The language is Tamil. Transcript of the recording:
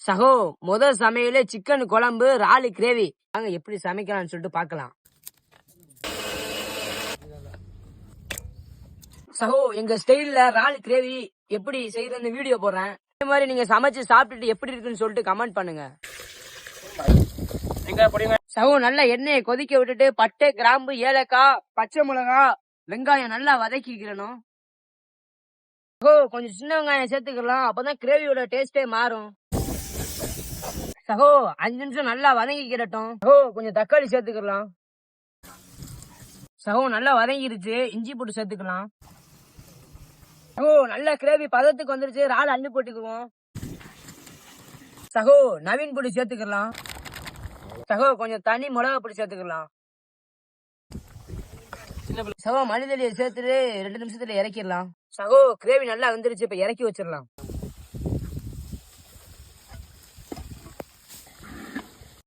சகோ முதல் சமையல சிக்கன் குழம்பு இறால் கிரேவி. வாங்க எப்படி சமைக்கலாம்னு சொல்லிட்டு பார்க்கலாம். சகோ எங்க ஸ்டைல்ல இறால் கிரேவி எப்படி செய்யறதுன்னு வீடியோ போடுறேன். இந்த மாதிரி நீங்க சமைச்சு சாப்பிட்டுட்டு எப்படி இருக்குன்னு சொல்லிட்டு கமெண்ட் பண்ணுங்க. சகோ நல்ல எண்ணெயை கொதிக்க விட்டுட்டு பட்டை, கிராம்பு, ஏலக்காய், பச்சை மிளகா, வெங்காயம் நல்லா வதக்கிக்கணும். சகோ கொஞ்சம் சின்ன வெங்காயம் சேர்த்துக்கலாம், அப்பதான் கிரேவியோட டேஸ்டே மாறும். சகோ 5 நிமிஷம் நல்லா வதங்கிக்கிடட்டும். சகோ கொஞ்சம் தக்காளி சேர்த்துக்கலாம். சகோ நல்லா வதங்கிருச்சு, இஞ்சி போட்டு சேர்த்துக்கலாம். சகோ நல்ல கிரேவி பதத்துக்கு வந்துருச்சு, இறால் அள்ளி போட்டுக்குவோம். சகோ நவீன் பொடி சேர்த்துக்கலாம். சகோ கொஞ்சம் தனி மிளகா பொடி சேர்த்துக்கலாம். சகோ மல்லித்தலையை சேர்த்துட்டு 2 நிமிஷத்துல இறக்கிடலாம். சகோ கிரேவி நல்லா வந்துருச்சு, இப்ப இறக்கி வச்சிடலாம்.